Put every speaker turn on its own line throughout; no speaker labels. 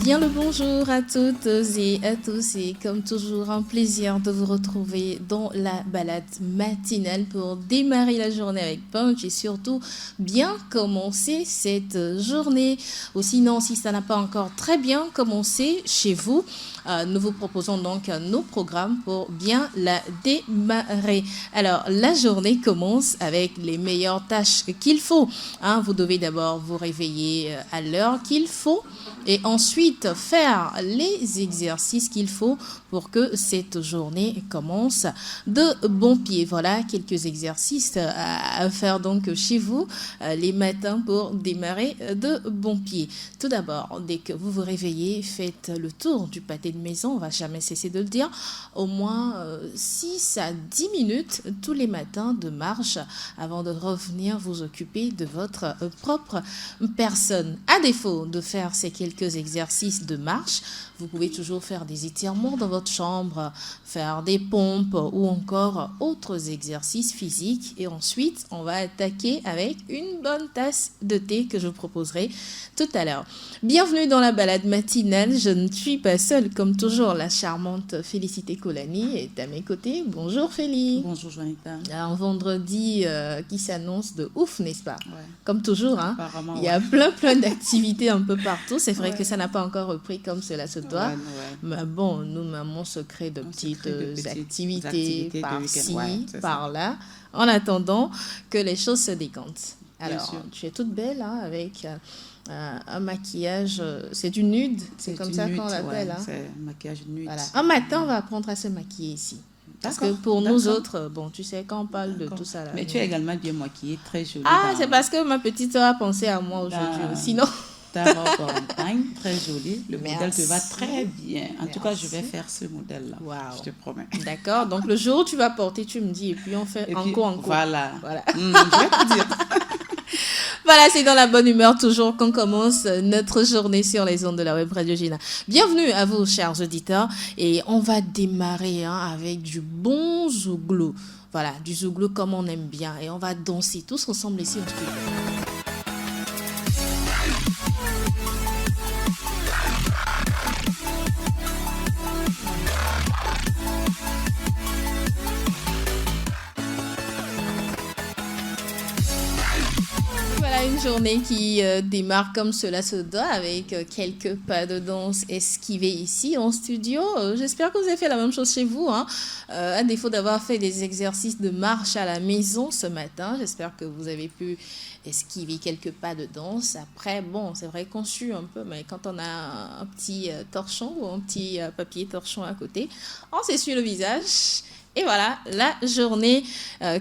Bien le bonjour à toutes et à tous et comme toujours un plaisir de vous retrouver dans la balade matinale pour démarrer la journée avec punch et surtout bien commencer cette journée. Ou sinon si ça n'a pas encore très bien commencé chez vous, nous vous proposons donc nos programmes pour bien la démarrer. Alors la journée commence avec les meilleures tâches qu'il faut. Vous devez d'abord vous réveiller à l'heure qu'il faut et ensuite faire les exercices qu'il faut pour que cette journée commence de bon pied. Voilà quelques exercices à faire donc chez vous les matins pour démarrer de bon pied. Tout d'abord, dès que vous vous réveillez, faites le tour du pâté de maison, on ne va jamais cesser de le dire, au moins 6 à 10 minutes tous les matins de marche avant de revenir vous occuper de votre propre personne. À défaut de faire ces quelques exercices de marche, vous pouvez toujours faire des étirements dans votre chambre, faire des pompes ou encore autres exercices physiques. Et ensuite, on va attaquer avec une bonne tasse de thé que je vous proposerai tout à l'heure. Bienvenue dans la balade matinale. Je ne suis pas seule, comme toujours. La charmante Félicité Colani est à mes côtés. Bonjour Félie.
Bonjour Juanita.
Un vendredi qui s'annonce de ouf, n'est-ce pas?
Ouais.
Comme toujours,
Apparemment,
il y a plein d'activités un peu partout. C'est vrai que ça n'a pas encore repris comme cela se doit.
Ouais.
Mais bon, nous, maman, se crée de petites activités par-ci, par-là, en attendant que les choses se décantent. Alors, tu es toute belle avec un maquillage, c'est du nude, c'est comme ça qu'on l'appelle.
C'est un maquillage nude.
Voilà. Un matin, on va apprendre à se maquiller ici. Parce que pour nous autres, bon, tu sais, quand on parle de tout ça là.
Mais tu es également bien maquillée, très jolie.
C'est parce que ma petite soeur a pensé à moi aujourd'hui. Sinon.
Ta robe en très jolie. Le modèle te va très bien. En tout cas, je vais faire ce modèle-là.
Wow.
Je te promets.
D'accord. Donc, le jour où tu vas porter, tu me dis. Et puis, on fait encore.
Voilà. Je vais te dire.
Voilà, c'est dans la bonne humeur toujours qu'on commence notre journée sur les ondes de la web Radio Gina. Bienvenue à vous, chers auditeurs. Et on va démarrer avec du bon zouglou. Voilà, du zouglou comme on aime bien. Et on va danser tous ensemble ici au studio. Une journée qui démarre comme cela se doit avec quelques pas de danse esquivés ici en studio. J'espère que vous avez fait la même chose chez vous. À défaut d'avoir fait des exercices de marche à la maison ce matin, j'espère que vous avez pu esquiver quelques pas de danse. Après, bon, c'est vrai qu'on sue un peu, mais quand on a un petit torchon ou un petit papier torchon à côté, on s'essuie le visage. Et voilà, la journée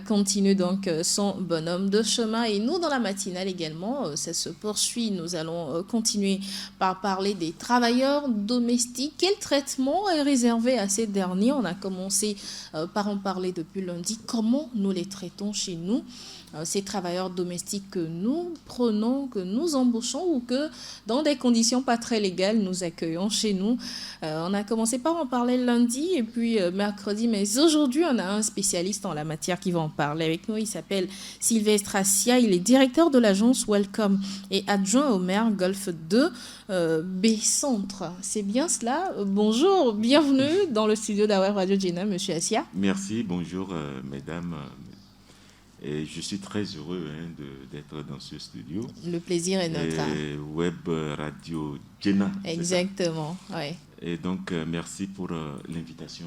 continue donc son bonhomme de chemin. Et nous, dans la matinale également, ça se poursuit. Nous allons continuer par parler des travailleurs domestiques. Quel traitement est réservé à ces derniers? On a commencé par en parler depuis lundi. Comment nous les traitons chez nous? Ces travailleurs domestiques que nous prenons, que nous embauchons ou que dans des conditions pas très légales nous accueillons chez nous. On a commencé par en parler lundi et puis mercredi, mais aujourd'hui on a un spécialiste en la matière qui va en parler avec nous. Il s'appelle Sylvestre Assia, il est directeur de l'agence Welcome et adjoint au maire Golfe 2 B-Centre. C'est bien cela. Bonjour, bienvenue dans le studio d'Aweb Radio Gina, monsieur Assia.
Merci, bonjour mesdames. Et je suis très heureux d'être dans ce studio.
Le plaisir est notre.
Web Radio Gina.
Exactement, oui.
Et donc, merci pour l'invitation.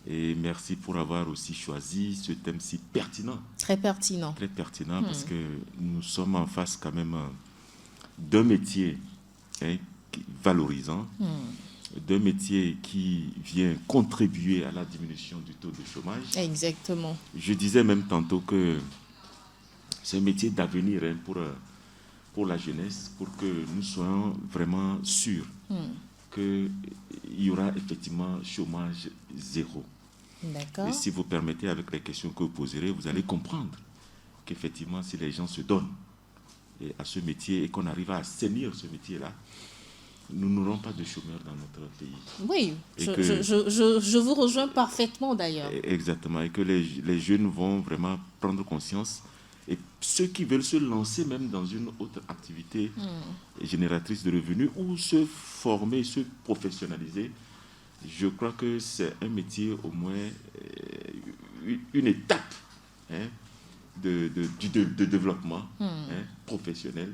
Et merci pour avoir aussi choisi ce thème si pertinent.
Très pertinent.
Très pertinent parce que nous sommes en face quand même d'un métier valorisant. D'un métier qui vient contribuer à la diminution du taux de chômage.
Exactement.
Je disais même tantôt que c'est un métier d'avenir pour la jeunesse, pour que nous soyons vraiment sûrs qu'il y aura effectivement chômage zéro.
D'accord.
Et si vous permettez, avec les questions que vous poserez, vous allez comprendre qu'effectivement, si les gens se donnent à ce métier et qu'on arrive à assainir ce métier-là, nous n'aurons pas de chômeurs dans notre pays.
Oui, je vous rejoins parfaitement d'ailleurs.
Exactement, et que les jeunes vont vraiment prendre conscience Et ceux qui veulent se lancer même dans une autre activité génératrice de revenus ou se former, se professionnaliser, je crois que c'est un métier au moins une étape de développement professionnel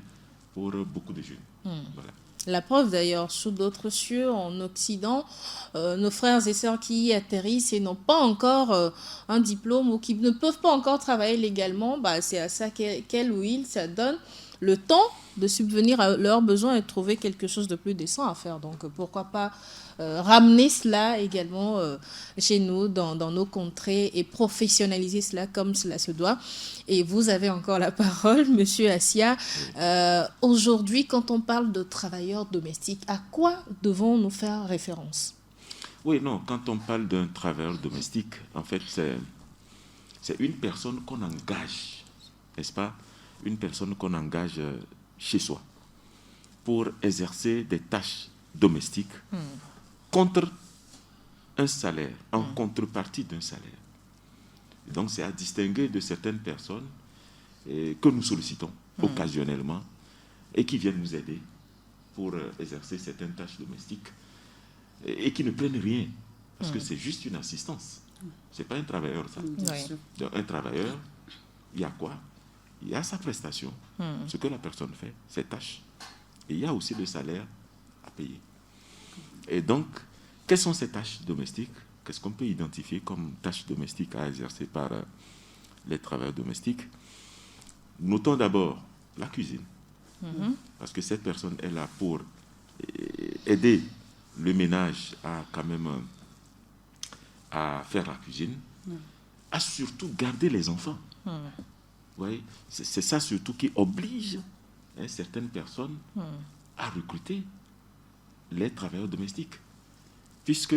pour beaucoup de jeunes. Voilà.
La preuve d'ailleurs, sous d'autres cieux, en Occident, nos frères et sœurs qui y atterrissent et n'ont pas encore un diplôme ou qui ne peuvent pas encore travailler légalement, c'est à ça qu'elle ou il, ça donne le temps de subvenir à leurs besoins et de trouver quelque chose de plus décent à faire. Donc pourquoi pas ramener cela également chez nous, dans nos contrées, et professionnaliser cela comme cela se doit. Et vous avez encore la parole, Monsieur Assia. Aujourd'hui, quand on parle de travailleurs domestiques, à quoi devons-nous faire référence?
Oui, non, quand on parle d'un travailleur domestique, en fait, c'est une personne qu'on engage, n'est-ce pas? Une personne qu'on engage chez soi pour exercer des tâches domestiques contre un salaire, en contrepartie d'un salaire. Et donc, c'est à distinguer de certaines personnes que nous sollicitons occasionnellement et qui viennent nous aider pour exercer certaines tâches domestiques et qui ne prennent rien, parce que c'est juste une assistance. Ce n'est pas un travailleur, ça. Donc, un travailleur, il y a quoi? Il y a sa prestation, ce que la personne fait, ses tâches. Et il y a aussi le salaire à payer. Et donc, quelles sont ces tâches domestiques? Qu'est-ce qu'on peut identifier comme tâches domestiques à exercer par les travailleurs domestiques? Notons d'abord la cuisine. Parce que cette personne est là pour aider le ménage à quand même à faire la cuisine, à surtout garder les enfants. Vous voyez, c'est ça surtout qui oblige certaines personnes à recruter les travailleurs domestiques. Puisque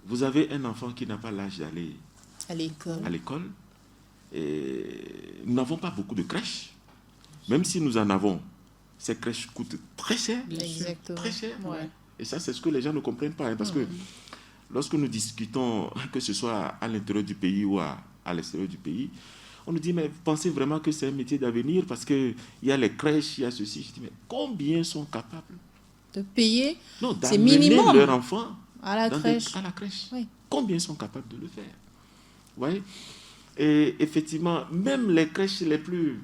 vous avez un enfant qui n'a pas l'âge d'aller à l'école, et nous n'avons pas beaucoup de crèches. Même si nous en avons, ces crèches coûtent très cher.
Exactement.
Très cher. Ouais. Et ça, c'est ce que les gens ne comprennent pas. Parce que lorsque nous discutons, que ce soit à l'intérieur du pays ou à l'extérieur du pays, on nous dit, mais vous pensez vraiment que c'est un métier d'avenir parce qu'il y a les crèches, il y a ceci. Je dis, mais combien sont capables
de payer?
Non,
c'est minimum
leur enfant
à la crèche.
Oui. Combien sont capables de le faire? Vous voyez? Et effectivement, même les crèches les plus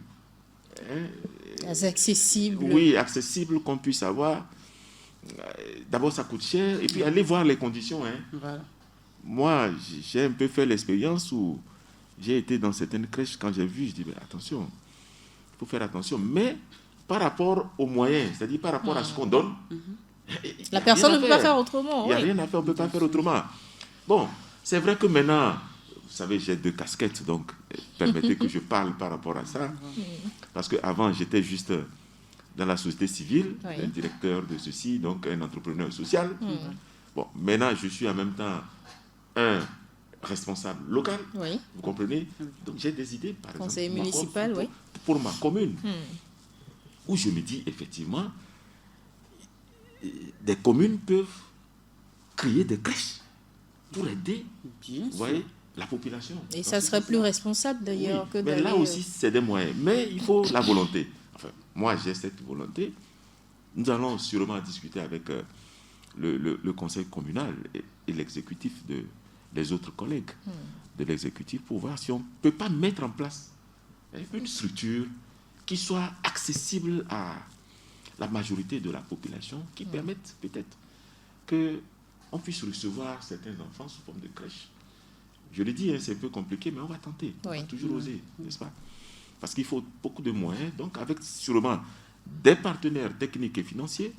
accessibles.
Oui, accessibles qu'on puisse avoir. D'abord, ça coûte cher. Et puis, allez voir les conditions. Voilà. Moi, j'ai un peu fait l'expérience où j'ai été dans certaines crèches. Quand j'ai vu, je dis, mais attention, il faut faire attention. Mais par rapport aux moyens, c'est-à-dire par rapport à ce qu'on donne,
la personne ne peut pas faire autrement.
Il n'y a rien à faire, on ne peut pas faire autrement. Bon, c'est vrai que maintenant, vous savez, j'ai 2 casquettes, donc permettez que je parle par rapport à ça. Parce qu'avant, j'étais juste dans la société civile, un directeur de ceci, donc un entrepreneur social. Bon, maintenant, je suis en même temps un responsable local, vous comprenez? Donc j'ai des idées, par exemple,
conseiller municipal,
pour ma commune, où je me dis, effectivement, des communes peuvent créer des crèches pour aider, vous voyez, la population.
Et donc, ça serait plus responsable d'ailleurs que d'aller...
Mais là aussi, c'est des moyens. Mais il faut la volonté. Enfin, moi, j'ai cette volonté. Nous allons sûrement discuter avec le conseil communal et l'exécutif des autres collègues de l'exécutif pour voir si on ne peut pas mettre en place une structure qui soit accessible à la majorité de la population, qui permette peut-être qu'on puisse recevoir certains enfants sous forme de crèche. Je le dis, c'est un peu compliqué, mais on va tenter. On va toujours oser, n'est-ce pas? Parce qu'il faut beaucoup de moyens. Donc, avec sûrement des partenaires techniques et financiers,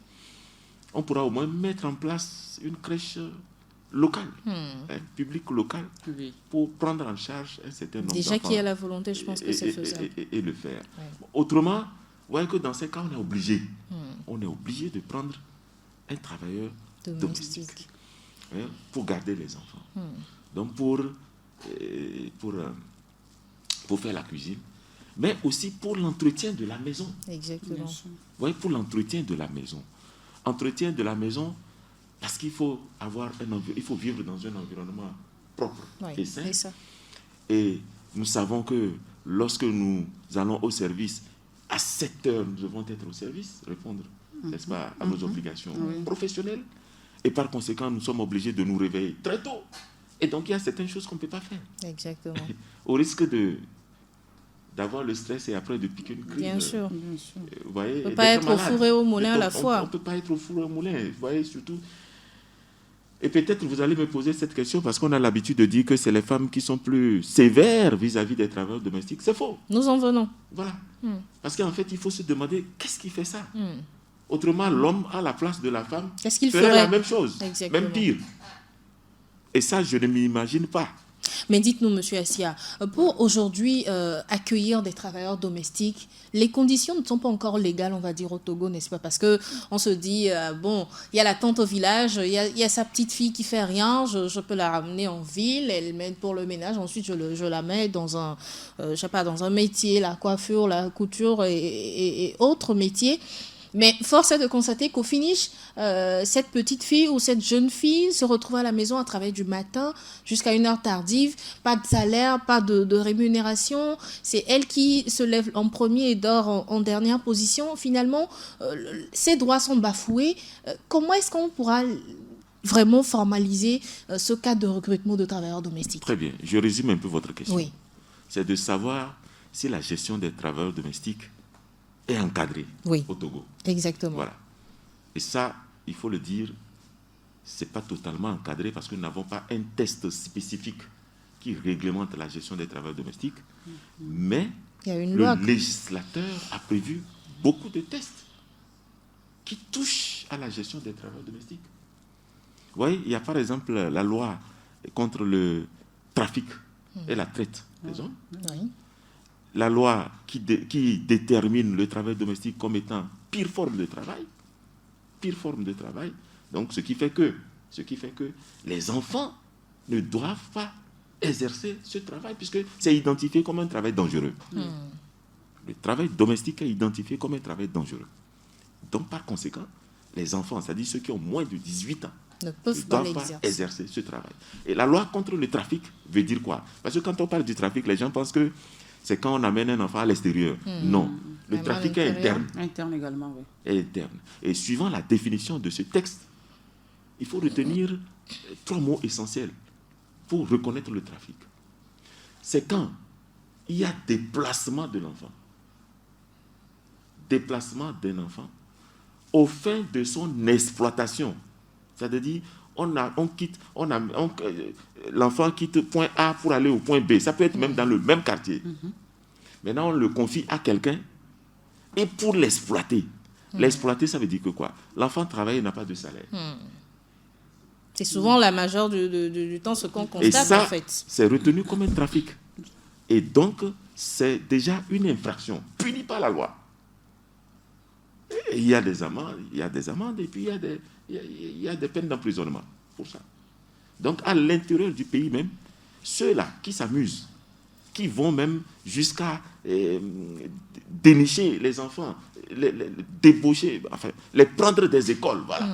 on pourra au moins mettre en place une crèche locale, publique locale, pour prendre en charge un certain nombre d'enfants.
Déjà qu'il y a la volonté, je pense que c'est faisable.
Et le faire. Autrement, vous voyez que dans ces cas, on est obligé. On est obligé de prendre un travailleur domestique pour garder les enfants. Donc, pour faire la cuisine, mais aussi pour l'entretien de la maison.
Exactement.
Vous voyez, pour l'entretien de la maison. Entretien de la maison, parce qu'il faut il faut vivre dans un environnement propre et sain. Et nous savons que lorsque nous allons au service, à 7 heures, nous devons être au service, répondre, n'est-ce pas, à nos obligations professionnelles. Et par conséquent, nous sommes obligés de nous réveiller très tôt. Et donc, il y a certaines choses qu'on ne peut pas faire.
Exactement.
Au risque d'avoir le stress et après de piquer une crise.
Bien sûr.
Vous voyez,
on ne peut pas être au four et au moulin à la fois.
On ne peut pas être au four et au moulin. Vous voyez, surtout. Et peut-être vous allez me poser cette question parce qu'on a l'habitude de dire que c'est les femmes qui sont plus sévères vis-à-vis des travailleurs domestiques. C'est faux.
Nous en venons.
Voilà. Parce qu'en fait, il faut se demander qu'est-ce qui fait ça. Autrement, l'homme à la place de la femme
qu'est-ce qu'il
ferait la même chose,
exactement.
même pire. Et ça, je ne m'imagine pas.
Mais dites-nous, Monsieur Assia, pour aujourd'hui accueillir des travailleurs domestiques, les conditions ne sont pas encore légales, on va dire, au Togo, n'est-ce pas? Parce qu'on se dit, bon, il y a la tante au village, il y a sa petite fille qui fait rien, je peux la ramener en ville, elle m'aide pour le ménage, ensuite je la mets dans un, je sais pas, dans un métier, la coiffure, la couture et autres métiers. Mais force est de constater qu'au finish, cette petite fille ou cette jeune fille se retrouve à la maison à travailler du matin jusqu'à une heure tardive, pas de salaire, pas de rémunération. C'est elle qui se lève en premier et dort en dernière position. Finalement, ses droits sont bafoués. Comment est-ce qu'on pourra vraiment formaliser ce cas de recrutement de travailleurs domestiques?
Très bien. Je résume un peu votre question.
Oui.
C'est de savoir si la gestion des travailleurs domestiques est encadrée au Togo.
Exactement.
Voilà. Et ça, il faut le dire, ce n'est pas totalement encadré parce que nous n'avons pas un test spécifique qui réglemente la gestion des travailleurs domestiques. Mais
il y a une loi.
Le législateur a prévu beaucoup de tests qui touchent à la gestion des travailleurs domestiques. Vous voyez, il y a par exemple la loi contre le trafic et la traite des hommes.
Oui.
La loi qui détermine le travail domestique comme étant pire forme de travail. Pire forme de travail. Donc, ce qui fait que les enfants ne doivent pas exercer ce travail puisque c'est identifié comme un travail dangereux. Le travail domestique est identifié comme un travail dangereux. Donc, par conséquent, les enfants, c'est-à-dire ceux qui ont moins de 18 ans,
ne
doivent pas exercer ce travail. Et la loi contre le trafic veut dire quoi? Parce que quand on parle du trafic, les gens pensent que c'est quand on amène un enfant à l'extérieur. Non, le trafic est interne.
Interne également, oui.
Est interne. Et suivant la définition de ce texte, il faut retenir 3 mots essentiels pour reconnaître le trafic. C'est quand il y a déplacement de l'enfant. Déplacement d'un enfant au fin de son exploitation. C'est-à-dire, l'enfant quitte point A pour aller au point B. Ça peut être même dans le même quartier. Maintenant, on le confie à quelqu'un et pour l'exploiter. L'exploiter, ça veut dire que quoi? L'enfant travaille et n'a pas de salaire.
C'est souvent la majeure du temps ce qu'on constate,
et ça,
en fait.
C'est retenu comme un trafic. Et donc, c'est déjà une infraction punie par la loi. Et il y a des amendes, et puis il y a des peines d'emprisonnement pour ça. Donc, à l'intérieur du pays même, ceux-là qui s'amusent, qui vont même jusqu'à dénicher les enfants, les débaucher, enfin, les prendre des écoles. Voilà.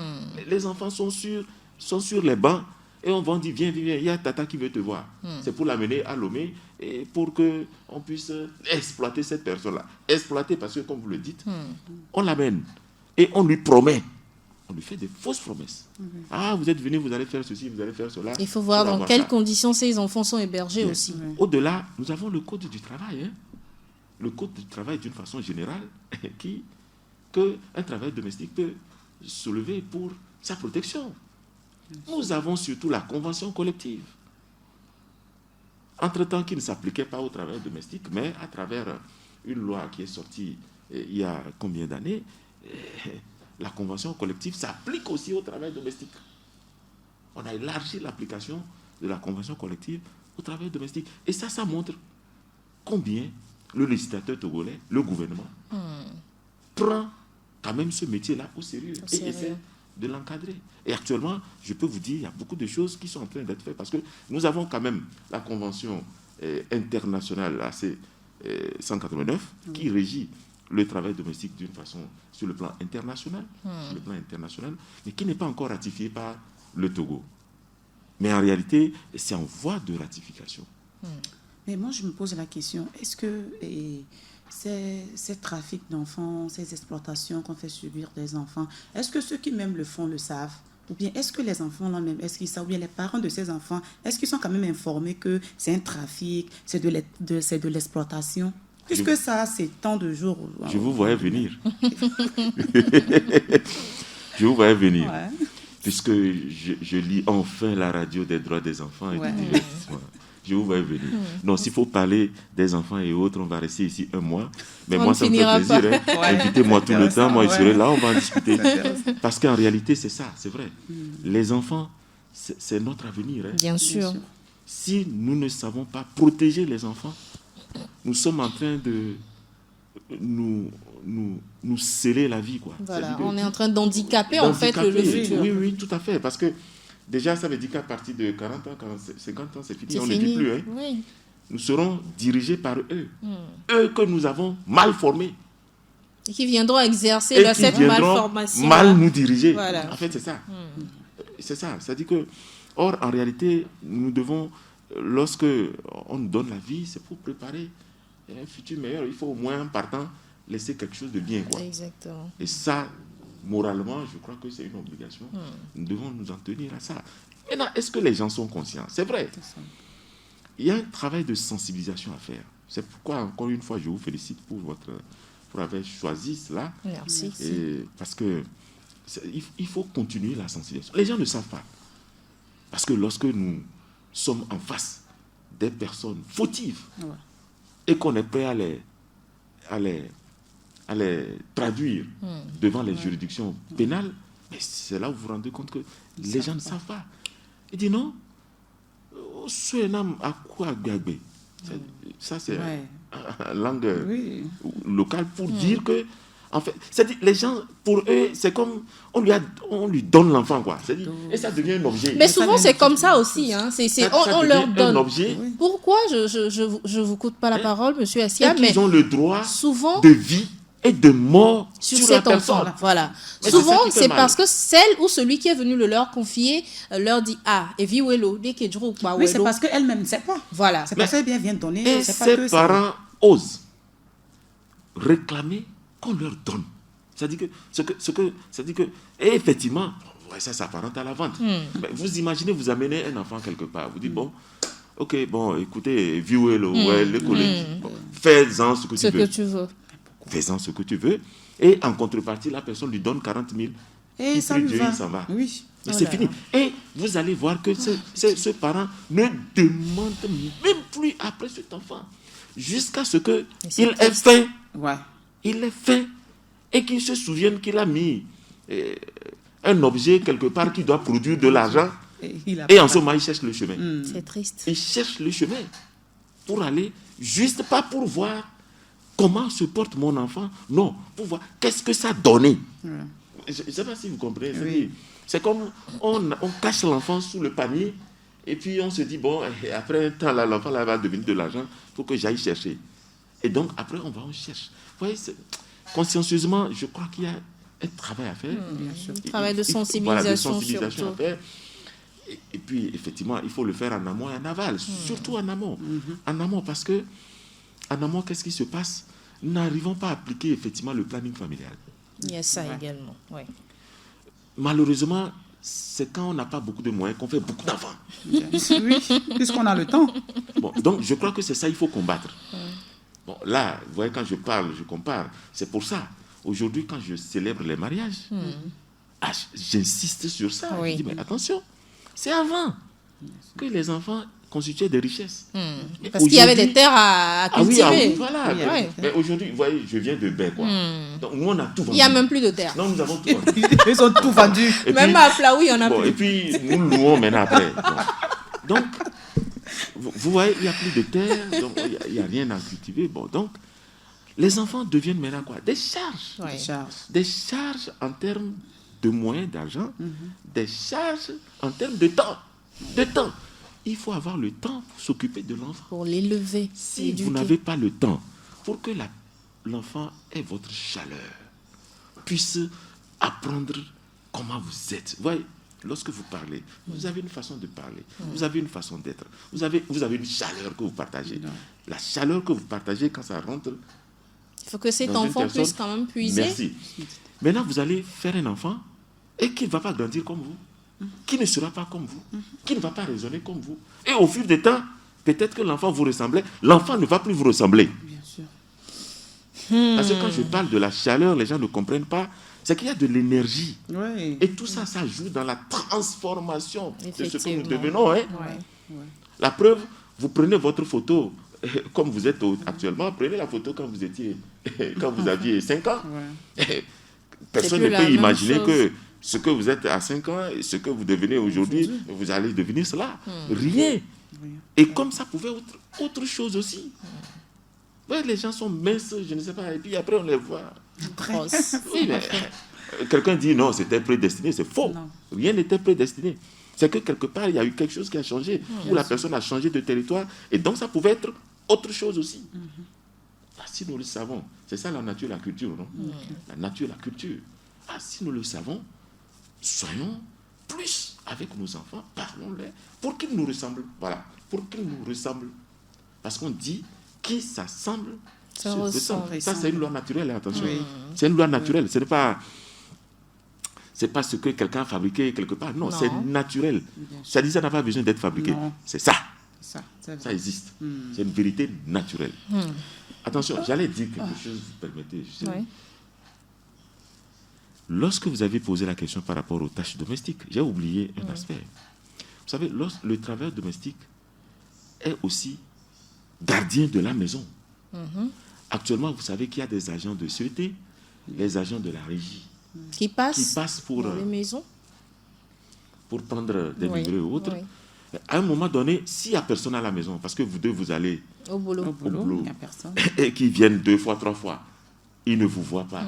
Les enfants sont sur les bancs et on va dire viens, il y a Tata qui veut te voir. C'est pour l'amener à Lomé et pour qu'on puisse exploiter cette personne-là. Exploiter parce que, comme vous le dites, on l'amène et on lui promet. On lui fait des fausses promesses. Ah, vous êtes venu, vous allez faire ceci, vous allez faire cela.
Il faut voir dans quelles conditions ces enfants sont hébergés aussi.
Au-delà, nous avons le code du travail. Le code du travail, d'une façon générale, qu'un travail domestique peut soulever pour sa protection. Nous avons surtout la convention collective. Entre-temps, qui ne s'appliquait pas au travail domestique, mais à travers une loi qui est sortie il y a combien d'années, la convention collective s'applique aussi au travail domestique. On a élargi l'application de la convention collective au travail domestique. Et ça montre combien le législateur togolais, le gouvernement, prend quand même ce métier-là au sérieux et essaie de l'encadrer. Et actuellement, je peux vous dire, il y a beaucoup de choses qui sont en train d'être faites parce que nous avons quand même la convention internationale AC 189 qui régit le travail domestique d'une façon sur le plan international, mais qui n'est pas encore ratifié par le Togo. Mais en réalité, c'est en voie de ratification.
Mais moi, je me pose la question, est-ce que ces trafics d'enfants, ces exploitations qu'on fait subir des enfants, est-ce que ceux qui même le font le savent? Ou bien est-ce que les enfants là même, est-ce qu'ils savent, ou bien les parents de ces enfants, est-ce qu'ils sont quand même informés que c'est un trafic, c'est de l'exploitation? Puisque ça, c'est tant de jours.
Je vous voyais venir. Je vous voyais venir.
Ouais.
Puisque je lis enfin la radio des droits des enfants et du divertissement. Je vous voyais venir. Non, s'il faut parler des enfants et autres, on va rester ici un mois. Mais
On
moi, ça me fait plaisir. Hein. Invitez-moi tout le temps. Moi, je serai là, on va en discuter. Parce qu'en réalité, c'est ça, c'est vrai. Les enfants, c'est notre avenir. Hein.
Bien sûr.
Si nous ne savons pas protéger les enfants, nous sommes en train de nous sceller la vie, quoi.
Voilà, on est en train d'handicaper en fait le futur.
Oui, tout à fait. Parce que déjà, ça veut dire qu'à partir de 40 ans, 50 ans, c'est fini. On ne dit plus. Hein.
Oui.
Nous serons dirigés par eux. Eux que nous avons mal formés.
Et qui viendront exercer cette malformation.
Mal nous diriger.
Voilà.
En fait, c'est ça. C'est ça. C'est-à-dire que, or, en réalité, nous devons, lorsque on nous donne la vie, c'est pour préparer un futur meilleur. Il faut au moins, en partant, laisser quelque chose de bien, quoi.
Exactement.
Et ça, moralement, je crois que c'est une obligation. Nous devons nous en tenir à ça. Maintenant, est-ce que les gens sont conscients? C'est vrai. Il y a un travail de sensibilisation à faire. C'est pourquoi, encore une fois, je vous félicite pour avoir choisi cela.
Merci.
Et parce que il faut continuer la sensibilisation. Les gens ne savent pas. Parce que lorsque nous sommes en face des personnes fautives et qu'on est prêt à les traduire devant les juridictions pénales, mais c'est là où vous vous rendez compte que les gens ne savent pas. Ils disent non, ça c'est langue locale pour dire que, en fait, c'est-à-dire, les gens, pour eux, c'est comme on lui donne l'enfant, quoi. C'est-à-dire, et ça devient un objet.
Mais souvent, c'est comme ça aussi. Hein. On leur donne.
Un objet.
Pourquoi je vous coûte pas la parole, monsieur Assia,
mais ils ont le droit
souvent
de vie et de mort
sur
la
cet
personne.
enfant. Voilà.
Mais
souvent,
c'est
parce que celle ou celui qui est venu le leur confier leur dit et viwelo, dès que je
oui, c'est parce qu'elle-même ne sait pas.
Voilà.
C'est parce qu'elle vient donner.
Et ses parents osent réclamer qu'on leur donne. C'est-à-dire que et effectivement, ça s'apparente à la vente. Mais vous imaginez, vous amenez un enfant quelque part, vous dites écoutez, viwelo, le collège, fais-en ce que tu veux. Fais-en ce que tu veux. Et en contrepartie, la personne lui donne 40 000.
Et ça lui va.
Il s'en va.
Oui.
Et c'est fini. Et vous allez voir que ce parent ne demande même plus après cet enfant. Jusqu'à ce qu'il ait faim.
Ouais.
Il est faim. Et qu'il se souvienne qu'il a mis un objet quelque part qui doit produire de l'argent. Et en ce moment, il cherche le chemin.
C'est triste.
Il cherche le chemin pour aller, juste pas pour voir comment se porte mon enfant. Non, pour voir qu'est-ce que ça a donné. Je ne sais pas si vous comprenez.
Oui.
C'est comme on cache l'enfant sous le panier et puis on se dit, après un temps, l'enfant là, va devenir de l'argent, il faut que j'aille chercher. Et donc, après, on cherche. Vous voyez, consciencieusement, je crois qu'il y a un travail à faire.
Un travail de sensibilisation,
surtout. À faire. Et puis, effectivement, il faut le faire en amont et en aval, surtout en amont. En amont, parce que en amont, qu'est-ce qui se passe? Nous n'arrivons pas à appliquer effectivement le planning familial.
Il y a ça également, oui.
Malheureusement, c'est quand on n'a pas beaucoup de moyens qu'on fait beaucoup d'enfants.
Oui, puisqu'on a le temps.
Donc, je crois que c'est ça qu'il faut combattre. Là, vous voyez, quand je parle, je compare. C'est pour ça. Aujourd'hui, quand je célèbre les mariages, j'insiste sur ça. Je dis, mais attention, c'est avant que les enfants constituaient des richesses.
Parce qu'il y avait des terres à cultiver.
Voilà. Mais aujourd'hui, vous voyez, je viens de Baie, quoi. Donc, nous, on a tout vendu.
Il n'y a même plus de terre.
Non, nous avons tout vendu.
Ils ont tout vendu.
Même à Flaoui, il n'y en a plus.
Et puis, nous louons maintenant après. Donc, vous voyez, il n'y a plus de terre, donc il n'y a rien à cultiver. Donc, les enfants deviennent maintenant quoi? Des charges. Des charges en termes de moyens d'argent, des charges en termes de temps. Il faut avoir le temps pour s'occuper de l'enfant.
Pour l'élever.
Si vous n'avez pas le temps pour que l'enfant ait votre chaleur, puisse apprendre comment vous êtes. Vous voyez, lorsque vous parlez, vous avez une façon de parler, vous avez une façon d'être, vous avez une chaleur que vous partagez. La chaleur que vous partagez quand ça rentre.
Il faut que cet
dans une
enfant
personne,
puisse quand même puiser.
Merci. Maintenant, vous allez faire un enfant et qui ne va pas grandir comme vous, qui ne sera pas comme vous, qui ne va pas raisonner comme vous. Et au fil du temps, peut-être que l'enfant vous ressemblait, l'enfant ne va plus vous ressembler.
Bien sûr.
Parce que quand je parle de la chaleur, les gens ne comprennent pas. C'est qu'il y a de l'énergie.
Ouais.
Et tout ça, ça joue dans la transformation de ce que nous
Effectivement.
devenons. Hein.
Ouais.
La preuve, vous prenez votre photo comme vous êtes actuellement, prenez la photo quand vous étiez, quand vous aviez 5 ans.
Ouais.
Personne
plus
ne
la
peut
même
imaginer
chose.
que ce que vous êtes à 5 ans et ce que vous devenez aujourd'hui, vous allez devenir cela. Rien. Et comme ça pouvait être autre chose aussi. Ouais, les gens sont minces, je ne sais pas, et puis après on les voit.
Grosse.
Oui, mais quelqu'un dit non, c'était prédestiné, c'est faux.
Non.
Rien n'était prédestiné. C'est que quelque part, il y a eu quelque chose qui a changé, où la personne a changé de territoire, et donc ça pouvait être autre chose aussi. Ah, si nous le savons, c'est ça la nature et la culture, non? La nature et la culture. Ah, si nous le savons, soyons plus avec nos enfants, parlons-les, pour qu'ils nous ressemblent. Voilà, pour qu'ils nous ressemblent. Parce qu'on dit, qui s'assemble
Ça
se
ressemble.
ressemble. Ça, c'est une loi naturelle, attention.
Oui.
C'est une loi naturelle. Ce n'est pas... C'est pas ce que quelqu'un a fabriqué quelque part. Non,
Non.
c'est naturel.
Bien sûr.
Ça dit ça n'a pas besoin d'être fabriqué.
Non.
C'est ça.
Ça, c'est
Ça
vrai.
existe. C'est une vérité naturelle. Attention, j'allais dire quelque chose, vous permettez. Je sais.
Ouais.
Lorsque vous avez posé la question par rapport aux tâches domestiques, j'ai oublié un aspect. Vous savez, le travailleur domestique est aussi gardien de la maison. Actuellement, vous savez qu'il y a des agents de sûreté, les agents de la régie,
Qui
qui
passe
passent pour
dans les maisons.
prendre des
Oui,
numéros et autres.
oui.
À un moment donné, s'il n'y a personne à la maison, parce que vous deux, vous allez,
Au boulot.
Au boulot,
boulot.
il n'y a personne.
et qu'ils viennent 2 fois, 3 fois, ils ne vous voient pas.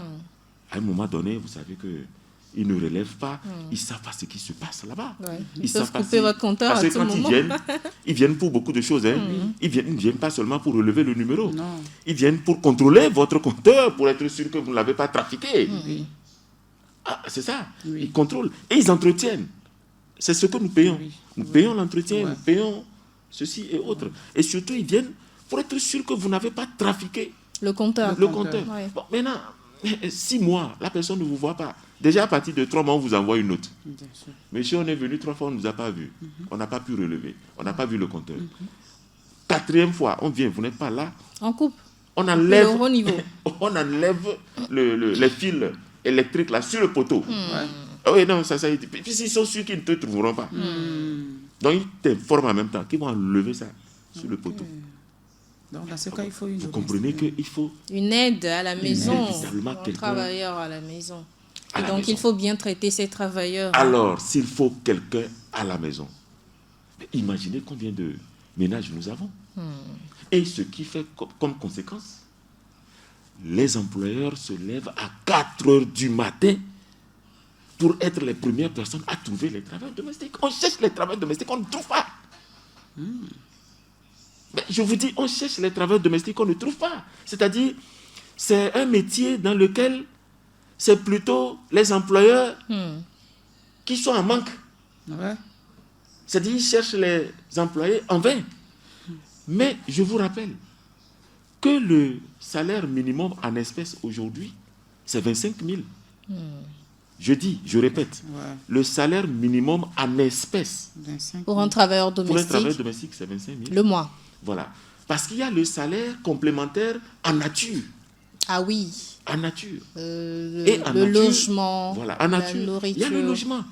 À un moment donné, vous savez qu'ils ne relèvent pas, ils ne savent pas ce qui se passe là-bas.
Ouais.
Ils
Ils peuvent
savent pas
couper votre compteur
parce
à
que
tout
quand
moment.
ils viennent pour beaucoup de choses. Hein. Ils ne viennent pas seulement pour relever le numéro.
Non.
Ils viennent pour contrôler votre compteur, pour être sûr que vous ne l'avez pas trafiqué.
Oui.
Ah, c'est ça.
Oui.
Ils contrôlent et ils entretiennent. C'est ce que nous payons.
Oui.
Nous
Oui.
payons l'entretien,
Ouais.
nous payons ceci et autre. Et surtout, ils viennent pour être sûr que vous n'avez pas trafiqué
Le compteur.
le compteur.
Ouais.
Bon, maintenant, 6 mois, la personne ne vous voit pas. Déjà, à partir de 3 mois, on vous envoie une note.
Bien sûr.
Monsieur, on est venu 3 fois, on ne nous a pas vu. On n'a pas pu relever. On n'a pas vu le compteur. 4e fois, on vient, vous n'êtes pas là.
On coupe.
On
Le
enlève,
haut niveau.
on enlève les fils électriques là sur le poteau.
Ouais.
Ah oui, non, ça a été. Puis ils sont sûrs qu'ils ne te trouveront pas. Donc ils t'informent en même temps qu'ils vont enlever ça sur le poteau.
Donc, dans ce cas, il faut une
Vous comprenez qu'il faut
Une aide à la maison.
évidemment
Pour un
quelqu'un
travailleur à la maison.
à
Et
la
donc,
maison.
il faut bien traiter ces travailleurs.
Alors, s'il faut quelqu'un à la maison, mais imaginez combien de ménages nous avons. Et ce qui fait comme conséquence, les employeurs se lèvent à 4 heures du matin pour être les premières personnes à trouver les travailleurs domestiques. On cherche les travailleurs domestiques, on ne trouve pas. Mais je vous dis, on cherche les travailleurs domestiques, on ne trouve pas. C'est-à-dire, c'est un métier dans lequel c'est plutôt les employeurs qui sont en manque.
Ouais.
C'est-à-dire, ils cherchent les employés en vain. Mais je vous rappelle que le salaire minimum en espèces aujourd'hui, c'est 25 000. Je dis, je répète,
Ouais.
le salaire minimum en espèces
25.
Pour un travailleur
pour un
domestique,
travailleur domestique, c'est 25 000.
le mois.
Voilà. Parce qu'il y a le salaire complémentaire en nature.
Ah oui.
En nature.
Le
en
le
nature,
logement,
Voilà, en
la
nature. Il y a
nourriture.
le logement.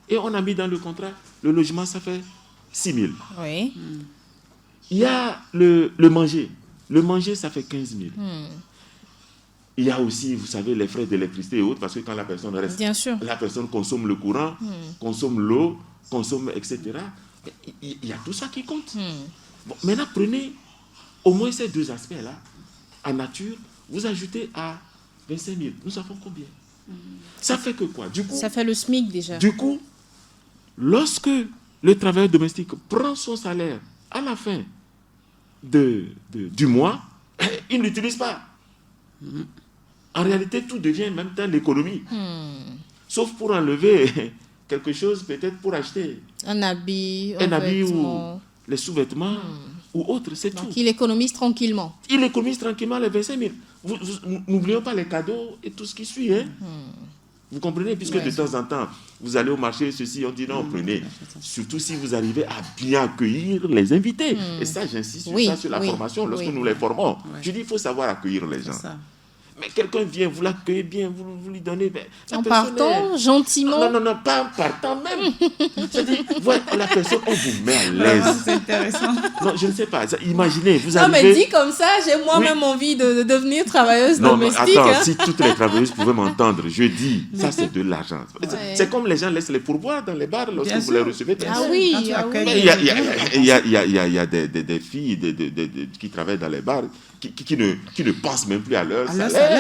Et on a mis dans le contrat, le logement, ça fait 6 000.
Oui.
Il y a le manger. Le manger, ça fait 15 000. Il y a aussi, vous savez, les frais d'électricité et autres, parce que quand la personne reste,
Bien sûr.
la personne consomme le courant, consomme l'eau, consomme, etc. Il y a tout ça qui compte. Bon, maintenant, prenez au moins ces 2 aspects-là. En nature, vous ajoutez à 25 000. Nous savons combien. Ça fait que quoi?
Ça fait le SMIC déjà.
Du coup, lorsque le travailleur domestique prend son salaire à la fin du mois, il n'utilise pas. En réalité, tout devient en même temps l'économie. Sauf pour enlever quelque chose peut-être pour acheter
Un habit,
un habit ou
vêtement.
les sous-vêtements ou autre, c'est tout.
Donc, il économise tranquillement.
Il économise tranquillement les 25 000. N'oublions pas les cadeaux et tout ce qui suit. Hein. Vous comprenez? Puisque de temps en temps, vous allez au marché, ceci, on dit non, prenez. Surtout si vous arrivez à bien accueillir les invités. Et ça, j'insiste sur ça, sur la formation, lorsque nous les formons. Je dis, il faut savoir accueillir les gens. Mais quelqu'un vient, vous l'accueillez bien, vous lui donnez...
En partant gentiment.
Non, pas en partant même. C'est-à-dire, ouais, la personne, on vous met à l'aise.
C'est intéressant.
Non, je ne sais pas. Imaginez, vous
Non,
arrivez...
mais dit comme ça, j'ai moi-même envie de devenir travailleuse domestique.
Non, attends,
hein.
si toutes les travailleuses pouvaient m'entendre, je dis, ça c'est de l'argent.
Ouais.
C'est comme les gens laissent les pourboires dans les bars lorsque vous les recevez.
Ah oui,
Mais il y a des filles qui travaillent dans les bars qui ne pensent même plus à leur salaire.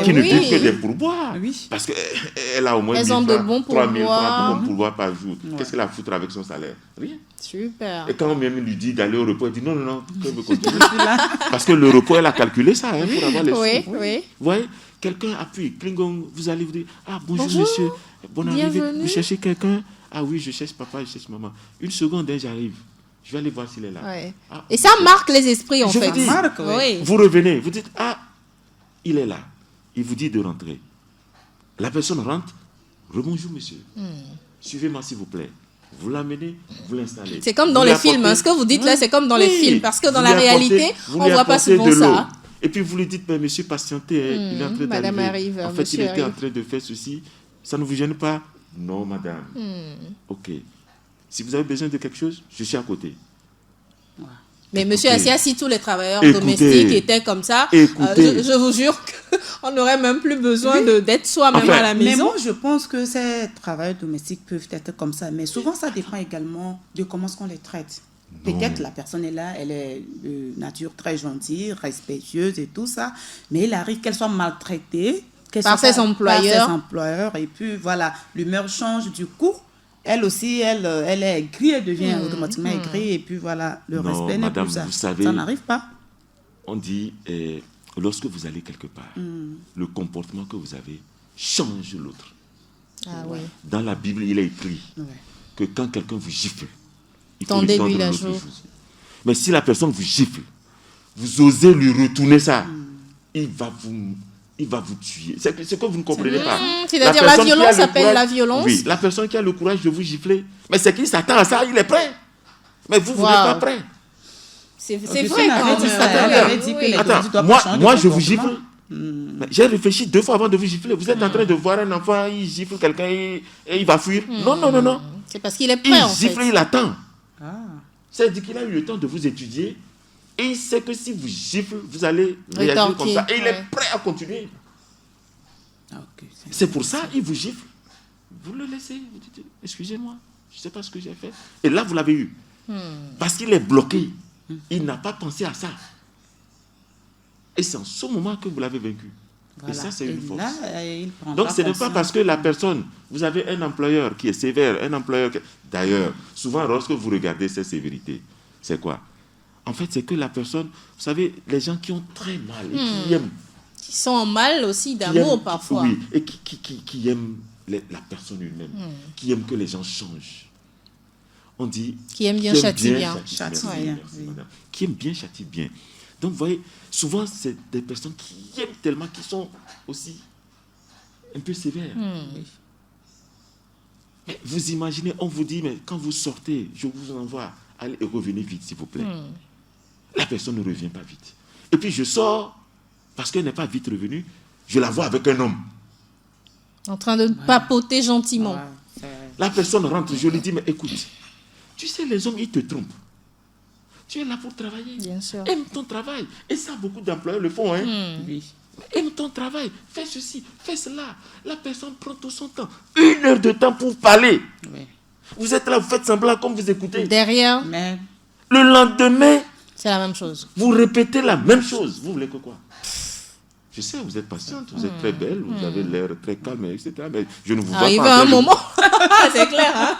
Qui ne vivent que des pourboires. Parce qu'elle a au moins
elles ont de bons
3 000
pourboires.
francs de pourboires par jour. Qu'est-ce qu'elle a à foutre avec son salaire? Rien.
Super.
Et quand même lui dit d'aller au repos, elle dit non, que me continuer. Parce que le repos, elle a calculé ça pour avoir les sous.
Oui.
Vous voyez, quelqu'un appuie, Klingon, vous allez vous dire, bonjour monsieur, bonne arrivée, vous cherchez quelqu'un? Ah oui, je cherche papa, je cherche maman. Une seconde, j'arrive. Je vais aller voir s'il est là.
Ouais. Et ça marque les esprits en fait.
Vous,
marque,
vous revenez, vous dites, il est là. Il vous dit de rentrer. La personne rentre. Rebonjour, monsieur. Suivez-moi, s'il vous plaît. Vous l'amenez, vous l'installez.
C'est comme dans les films. Ce que vous dites là, c'est comme dans les films. Parce que dans la réalité, on ne voit pas souvent ça.
Et puis vous lui dites, mais monsieur, patientez. Il est en train
Madame
d'arriver.
arrive.
En fait, il était en train de faire ceci. Ça ne vous gêne pas? Non, madame. Ok. Si vous avez besoin de quelque chose, je suis à côté.
Mais monsieur Assia, si tous les travailleurs domestiques étaient comme ça, je vous jure qu'on n'aurait même plus besoin d'être soi-même à la maison.
Mais moi, je pense que ces travailleurs domestiques peuvent être comme ça. Mais souvent, ça dépend également de comment est-ce qu'on les traite. Peut-être la personne est là, elle est de nature très gentille, respectueuse et tout ça. Mais il arrive qu'elle soit maltraitée
par ses employeurs.
Et puis voilà, l'humeur change du coup. Elle aussi, elle est aigrie, elle devient automatiquement aigrie, et puis voilà, le respect n'est plus ça.
Vous savez,
ça n'arrive pas.
On dit, lorsque vous allez quelque part, le comportement que vous avez change l'autre.
Oui.
Dans la Bible, il est écrit que quand quelqu'un vous gifle, il faut
tendez-lui
lui tendre
la
l'autre
joue.
joue. Mais si la personne vous gifle, vous osez lui retourner ça, il va vous tuer. C'est ce que vous ne comprenez pas.
C'est-à-dire la violence s'appelle la violence.
Oui, la personne qui a le courage de vous gifler, mais c'est qu'il s'attend à ça, il est prêt. Mais vous n'êtes pas prêt.
C'est vrai quand même.
Attends, moi je vous gifle. J'ai réfléchi 2 fois avant de vous gifler. Vous êtes en train de voir un enfant, il gifle quelqu'un et il va fuir. Non.
C'est parce qu'il est prêt en fait.
Il gifle, il attend. C'est-à-dire qu'il a eu le temps de vous étudier. Et il sait que si vous giflez, vous allez réagir comme ça. Et il est prêt à continuer. C'est pour ça qu'il vous gifle. Vous le laissez. Vous dites, excusez-moi, je ne sais pas ce que j'ai fait. Et là, vous l'avez eu. Parce qu'il est bloqué. Il n'a pas pensé à ça. Et c'est en ce moment que vous l'avez vaincu. Voilà. Et ça, c'est une force. Donc, ce n'est pas parce que la personne, vous avez un employeur qui est sévère, un employeur qui... D'ailleurs, souvent, lorsque vous regardez cette sévérité, c'est quoi? En fait, c'est que la personne, vous savez, les gens qui ont très mal et qui aiment...
Qui sont en mal aussi d'amour parfois.
Oui, et qui aiment la personne humaine, qui aiment que les gens changent. On dit...
Qui aime bien châtie bien.
Qui aime bien châtie bien. Donc, vous voyez, souvent, c'est des personnes qui aiment tellement, qui sont aussi un peu sévères. Mais vous imaginez, on vous dit, mais quand vous sortez, je vous envoie, allez, revenez vite, s'il vous plaît. La personne ne revient pas vite. Et puis, je sors, parce qu'elle n'est pas vite revenue, je la vois avec un homme.
En train de papoter gentiment.
La personne rentre, je lui dis, mais écoute, tu sais, les hommes, ils te trompent. Tu es là pour travailler.
Bien sûr.
Aime ton travail. Et ça, beaucoup d'employeurs le font. Oui. Aime ton travail. Fais ceci, fais cela. La personne prend tout son temps. 1 heure de temps pour parler. Oui. Vous êtes là, vous faites semblant comme vous écoutez.
Derrière.
Mais... Le lendemain,
c'est la même chose.
Vous répétez la même chose. Vous voulez que quoi? Je sais, vous êtes patiente, vous êtes très belle, vous avez l'air très calme, etc. Mais je ne vous vois pas.
Arrive à un moment. C'est clair, hein?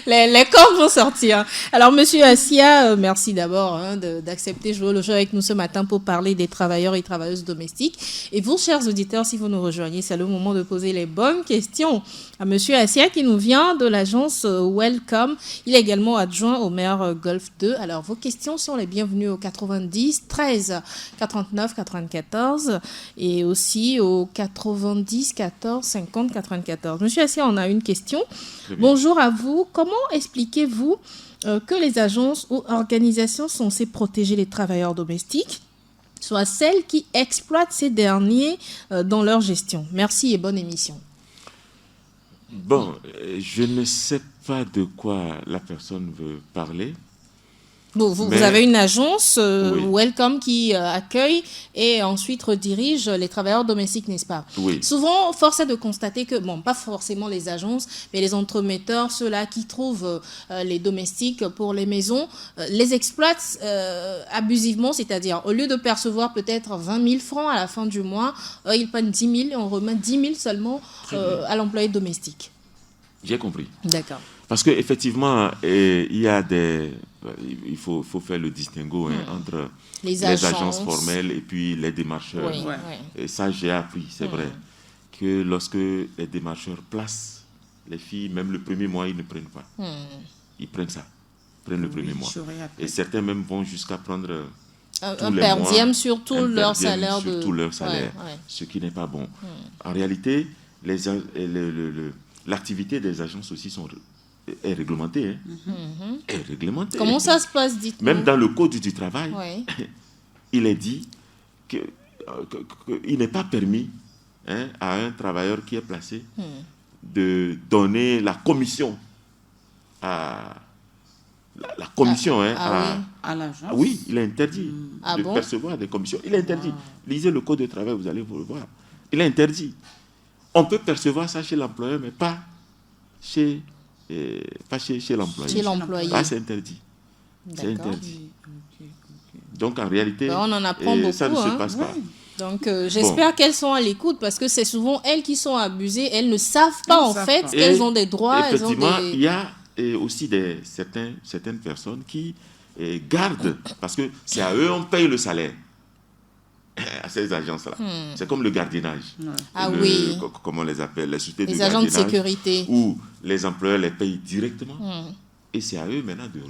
les cordes vont sortir. Alors, Monsieur Assia, merci d'abord d'accepter de jouer le jeu avec nous ce matin pour parler des travailleurs et travailleuses domestiques. Et vous, chers auditeurs, si vous nous rejoignez, c'est le moment de poser les bonnes questions à Monsieur Assia qui nous vient de l'agence Welcome. Il est également adjoint au maire Golf 2. Alors, vos questions sont les bienvenues au 90 13 89 94 et aussi au 90 14 50 94. Monsieur Assia, on a une question. Bonjour à vous. Comment expliquez-vous que les agences ou organisations censées protéger les travailleurs domestiques soient celles qui exploitent ces derniers dans leur gestion? Merci et bonne émission.
Bon, je ne sais pas de quoi la personne veut parler.
Bon, vous avez une agence, Welcome, qui accueille et ensuite redirige les travailleurs domestiques, n'est-ce pas?
Oui.
Souvent, force est de constater que, bon, pas forcément les agences, mais les entremetteurs, ceux-là qui trouvent les domestiques pour les maisons, les exploitent abusivement, c'est-à-dire au lieu de percevoir peut-être 20 000 francs à la fin du mois, ils prennent 10 000 et on remet 10 000 seulement à l'employé domestique.
J'ai compris.
D'accord.
Parce qu'effectivement, il y a il faut faire le distinguo entre les agences formelles et puis les démarcheurs.
Oui,
Ouais.
oui.
Et ça, j'ai appris, c'est vrai, que lorsque les démarcheurs placent les filles, même le premier mois, ils ne prennent pas. Ils prennent ça. Ils prennent le premier mois. Et certains même vont jusqu'à prendre
un per diem sur tout leur salaire.
Ouais. Ce qui n'est pas bon. En réalité, l'activité des agences aussi est réglementée. Est réglementée.
Comment ça se passe, dites-nous?
Même dans le Code du travail, il est dit qu'il n'est pas permis à un travailleur qui est placé de donner la commission à la commission
à l'agence.
Oui, il est interdit de
bon?
percevoir des commissions. Il est interdit. Lisez le Code du travail, vous allez vous le voir. Il est interdit. On peut percevoir ça chez l'employeur, mais pas chez l'employé.
Chez l'employé.
Ah, c'est interdit. C'est interdit. Donc, en réalité,
on en apprend beaucoup,
ça ne se passe pas.
Donc, j'espère qu'elles sont à l'écoute parce que c'est souvent elles qui sont abusées. Elles ne savent pas, qu'elles ont des droits.
Effectivement, il y a aussi certaines personnes qui gardent, parce que c'est à eux, on paye le salaire. À ces agences-là. C'est comme le gardiennage. Comment on les appelle? Les sociétés de gardiennage.
Les agents de sécurité.
Où les employeurs les payent directement. Et c'est à eux maintenant de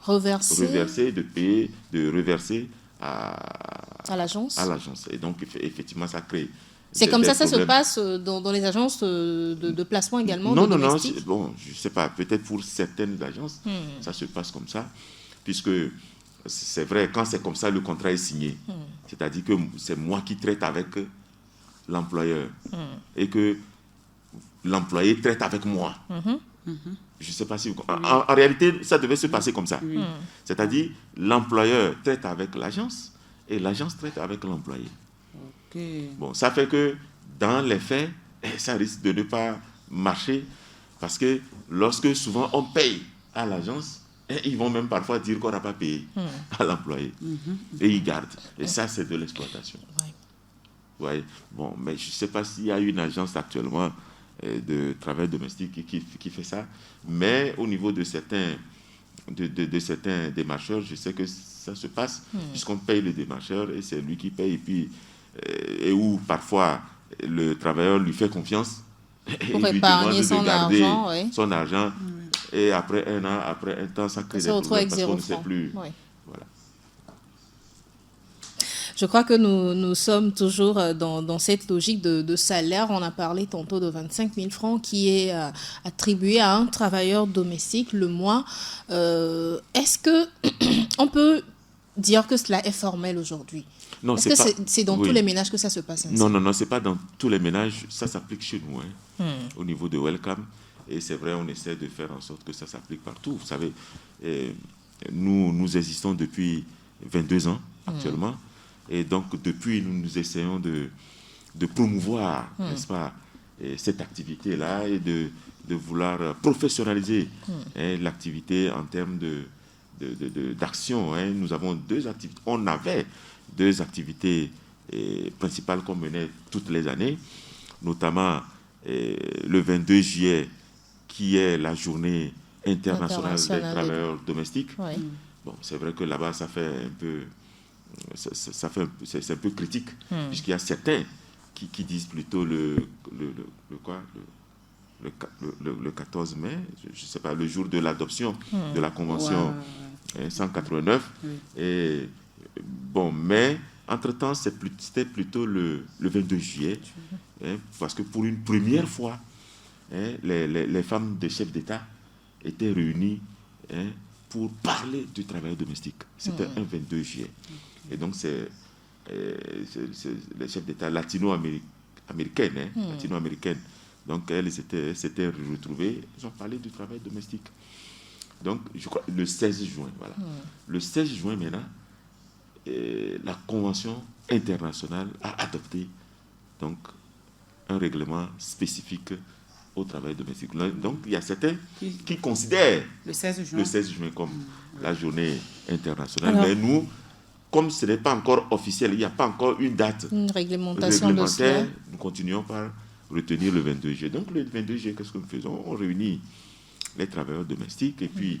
reverser, de payer, de reverser à
l'agence.
Et donc, effectivement, ça crée.
C'est comme ça se passe dans les agences de placement également?
Non, bon, je ne sais pas. Peut-être pour certaines agences, ça se passe comme ça. Puisque c'est vrai, quand c'est comme ça, le contrat est signé. C'est-à-dire que c'est moi qui traite avec l'employeur et que l'employé traite avec moi. Je ne sais pas si vous... En réalité, ça devait se passer comme ça. C'est-à-dire, l'employeur traite avec l'agence et l'agence traite avec l'employé. Bon, ça fait que dans les faits, ça risque de ne pas marcher parce que lorsque souvent on paye à l'agence, ils vont même parfois dire qu'on n'a pas payé à l'employé. Et ils gardent. Et ça, c'est de l'exploitation. Ouais. Bon, mais je ne sais pas s'il y a une agence actuellement de travail domestique qui fait ça. Mais au niveau de certains démarcheurs, je sais que ça se passe puisqu'on paye le démarcheur et c'est lui qui paye. Et où parfois le travailleur lui fait confiance
pour
et lui demande
son
de garder
argent,
son argent. Et après un an, après un temps, ça crée des problèmes parce qu'on ne sait plus. Voilà.
Je crois que nous sommes toujours dans cette logique de salaire. On a parlé tantôt de 25 000 francs qui est attribué à un travailleur domestique le mois. Est-ce qu'on peut dire que cela est formel aujourd'hui?
Non,
est-ce que c'est dans tous les ménages que ça se passe ainsi?
Non, ce n'est pas dans tous les ménages. Ça s'applique chez nous, au niveau de Welcome. Et c'est vrai, on essaie de faire en sorte que ça s'applique partout. Vous savez, nous existons depuis 22 ans actuellement. Et donc, depuis, nous essayons de promouvoir, n'est-ce pas, cette activité-là et de vouloir professionnaliser l'activité en termes d'action. Nous avons deux activités. On avait deux activités principales qu'on menait toutes les années, notamment le 22 juillet, qui est la journée international des
International
travailleurs domestiques.
Ouais.
Bon, c'est vrai que là-bas, ça fait un peu, c'est un peu critique, puisqu'il y a certains qui disent plutôt le 14 mai, je ne sais pas, le jour de l'adoption de la Convention 189.
Oui.
Et bon, mais entre-temps, c'était plutôt le 22 juillet, parce que pour une première fois, les femmes des chefs d'État étaient réunies pour parler du travail domestique. C'était un 22 juillet. Et donc, c'est les chefs d'État latino-américaines. Donc, elles s'étaient retrouvées, ils ont parlé du travail domestique. Donc, je crois, le 16 juin, voilà. Le 16 juin, maintenant, la Convention internationale a adopté donc, un règlement spécifique au travail domestique. Donc, il y a certains qui considèrent
le 16
juin comme la journée internationale. Alors, mais nous, comme ce n'est pas encore officiel, il n'y a pas encore une date réglementaire, nous continuons par retenir le 22 juillet. Donc, le 22 juillet, qu'est-ce que nous faisons? On réunit les travailleurs domestiques et puis,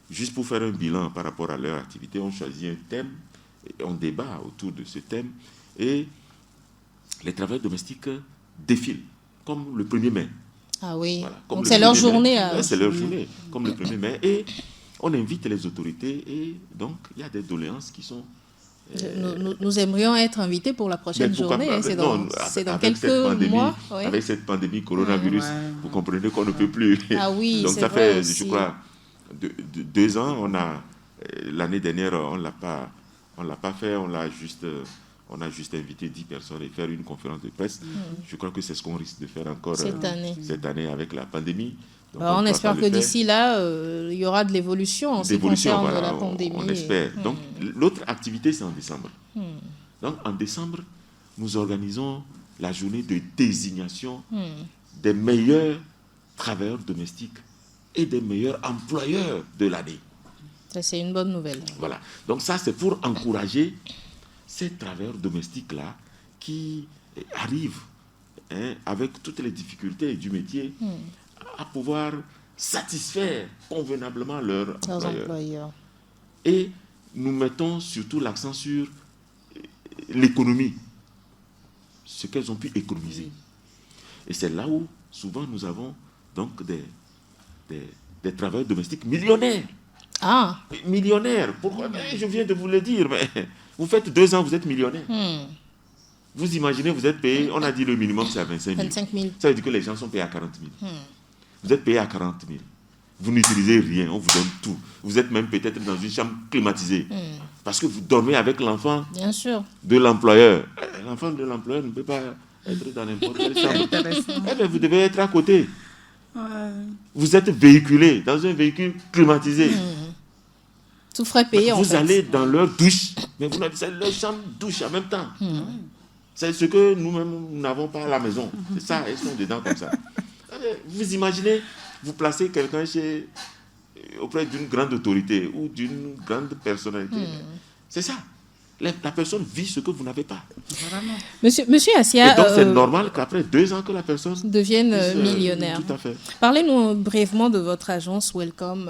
juste pour faire un bilan par rapport à leur activité, on choisit un thème et on débat autour de ce thème et les travailleurs domestiques défilent, comme le 1er mai.
Ah oui,
voilà,
donc c'est leur journée.
C'est leur journée, comme le 1er mai. Et on invite les autorités et donc il y a des doléances qui sont...
Nous aimerions être invités pour la prochaine journée. C'est dans quelques mois.
Oui. Avec cette pandémie coronavirus, vous comprenez qu'on ne peut plus.
Ah oui,
donc ça fait, je crois, 2 ans. L'année dernière, on l'a pas fait. On a juste invité 10 personnes et faire une conférence de presse. Je crois que c'est ce qu'on risque de faire encore cette année avec la pandémie.
Donc, on espère que d'ici là, il y aura de l'évolution en ce qui concerne la pandémie.
On espère. Donc, l'autre activité, c'est en décembre. Donc, en décembre, nous organisons la journée de désignation des meilleurs travailleurs domestiques et des meilleurs employeurs de l'année.
Ça, c'est une bonne nouvelle.
Voilà. Donc, ça, c'est pour encourager ces travailleurs domestiques-là qui arrivent avec toutes les difficultés du métier à pouvoir satisfaire convenablement leurs employeurs. Et nous mettons surtout l'accent sur l'économie, ce qu'elles ont pu économiser. Et c'est là où souvent nous avons donc des travailleurs domestiques millionnaires.
Ah.
Millionnaires. Pourquoi? Je viens de vous le dire. Mais vous faites 2 ans, vous êtes millionnaire. Vous imaginez, vous êtes payé, on a dit le minimum c'est à 25 000. Ça veut dire que les gens sont payés à 40 000. Vous êtes payé à 40 000. Vous n'utilisez rien, on vous donne tout. Vous êtes même peut-être dans une chambre climatisée. Parce que vous dormez avec l'enfant de l'employeur. L'enfant de l'employeur ne peut pas être dans n'importe quelle chambre. Vous devez être à côté. Vous êtes véhiculé dans un véhicule climatisé.
Tout frais payé en fait.
Vous allez dans leur douche, mais vous n'avez pas leur chambre douche en même temps. C'est ce que nous-mêmes nous n'avons pas à la maison. C'est ça, ils sont dedans comme ça. Vous imaginez, vous placez quelqu'un auprès d'une grande autorité ou d'une grande personnalité. C'est ça. La personne vit ce que vous n'avez pas.
Vraiment.
Monsieur Assia...
Et donc c'est normal qu'après 2 ans que la personne
devienne millionnaire.
Tout à fait.
Parlez-nous brièvement de votre agence Welcome,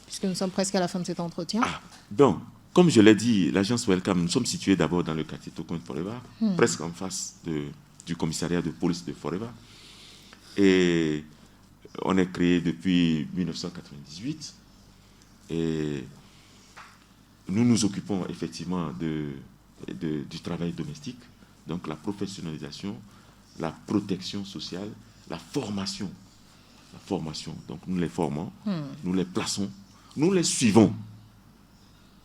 puisque nous sommes presque à la fin de cet entretien.
Donc, comme je l'ai dit, l'agence Welcome, nous sommes situés d'abord dans le quartier Tokoin de Foreva, presque en face du commissariat de police de Foreva. Et on est créé depuis 1998. Et nous nous occupons effectivement du travail domestique, donc la professionnalisation, la protection sociale, la formation. Donc nous les formons, nous les plaçons, nous les suivons.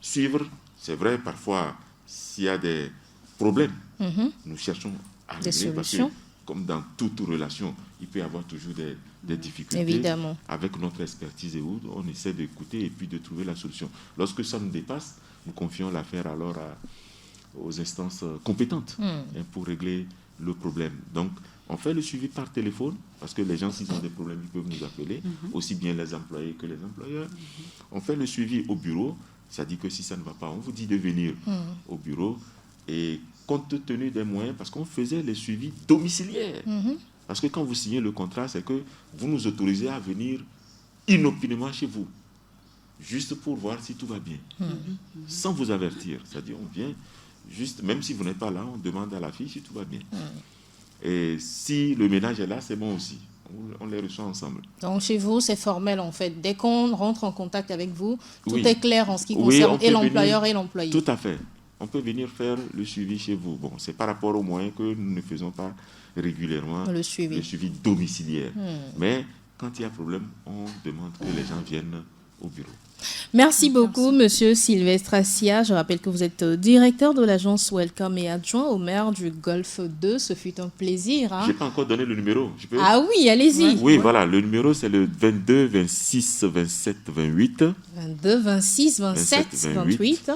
Suivre, c'est vrai, parfois, s'il y a des problèmes, nous cherchons à régler.
Des solutions.
Parce que, comme dans toute relation, il peut y avoir toujours des difficultés.
Évidemment.
Avec notre expertise et autres, on essaie d'écouter et puis de trouver la solution. Lorsque ça nous dépasse, nous confions l'affaire alors aux instances compétentes pour régler le problème. Donc, on fait le suivi par téléphone, parce que les gens, s'ils ont des problèmes, ils peuvent nous appeler, aussi bien les employés que les employeurs. On fait le suivi au bureau, c'est-à-dire que si ça ne va pas, on vous dit de venir au bureau. Et compte tenu des moyens, parce qu'on faisait les suivis domiciliaires. Parce que quand vous signez le contrat, c'est que vous nous autorisez à venir inopinément chez vous, juste pour voir si tout va bien, sans vous avertir. C'est-à-dire, on vient juste, même si vous n'êtes pas là, on demande à la fille si tout va bien. Et si le ménage est là, c'est bon aussi. On les reçoit ensemble.
Donc chez vous, c'est formel en fait. Dès qu'on rentre en contact avec vous, tout
Oui.
est clair en ce qui
Oui,
concerne
on peut
et l'employeur
venir-
et l'employé.
Tout à fait. On peut venir faire le suivi chez vous. Bon, c'est par rapport aux moyens que nous ne faisons pas régulièrement
Le suivi.
domiciliaire. Mais quand il y a problème, on demande que les gens viennent au bureau.
Merci beaucoup, Monsieur Sylvestre Assia. Je rappelle que vous êtes directeur de l'agence Welcome et adjoint au maire du Golfe 2. Ce fut un plaisir.
Je n'ai pas encore donné le numéro. Je peux...
Ah oui, allez-y.
Oui, voilà. Le numéro, c'est le 22 26 27 28
22, 26, 27, 28.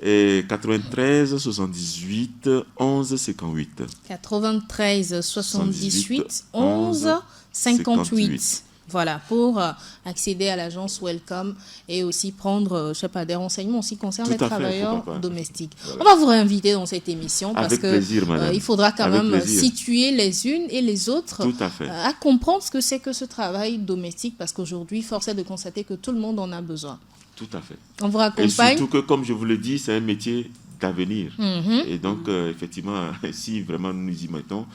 et 93 78 11 58.
93 78 11 58. Voilà, pour accéder à l'agence Welcome et aussi prendre, je sais pas, des renseignements aussi concernant
Tout
les
à fait,
travailleurs
pourquoi pas.
domestiques.
Voilà.
On va vous réinviter dans cette émission parce
Avec
que
plaisir, madame.
il faudra quand
Avec
même
plaisir.
situer les unes et les autres
Tout à fait.
à comprendre ce que c'est que ce travail domestique parce qu'aujourd'hui, force est de constater que tout le monde en a besoin.
Tout à fait.
On vous
Et
raccompagne.
surtout que, comme je vous le dis, c'est un métier d'avenir.
Mhm.
Et donc, effectivement, si vraiment nous nous y mettons,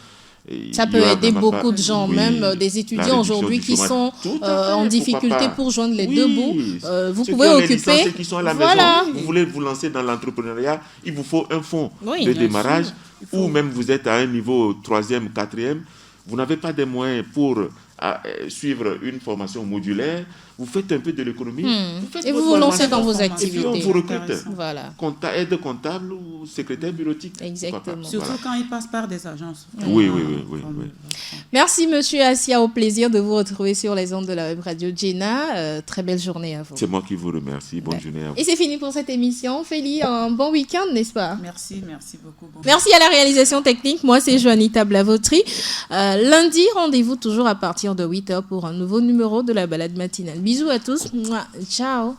Ça
il
peut
y aura
aider
vraiment
beaucoup
pas-
de gens,
Oui,
même
la
des étudiants
réduction
aujourd'hui
du
qui
chômage.
sont
Tout à fait,
en
pourquoi
difficulté
pas.
pour joindre les
Oui,
deux bouts. Vous
ceux
pouvez
qui ont les licences
occuper.
et qui sont à la
Voilà.
maison, vous voulez vous lancer dans l'entrepreneuriat, il vous faut un fonds
Oui,
de
bien
démarrage,
sûr. Il faut-
ou même vous êtes à un niveau 3e, 4e, vous n'avez pas des moyens pour suivre une formation modulaire, vous faites un peu de l'économie, faites
Et
votre
vous vous lancez
formation.
dans vos
formation.
Et puis on
activités.
vous recrute.
Intéressant.
Voilà.
Aide comptable ou secrétaire bureautique. pourquoi pas.
Exactement.
Surtout
Voilà.
quand ils passent par des agences.
Oui, oui.
Merci, Monsieur Assia. Au plaisir de vous retrouver sur les ondes de la web radio Jenna. Très belle journée à vous.
C'est moi qui vous remercie. Bonne journée à vous.
Et c'est fini pour cette émission. Félie, un bon week-end, n'est-ce pas?
Merci beaucoup. Bon.
Merci à la réalisation technique. Moi, c'est Joanita Blavotry. Lundi, rendez-vous toujours à partir de 8h pour un nouveau numéro de la balade matinale. Bisous à tous. Mouah. Ciao.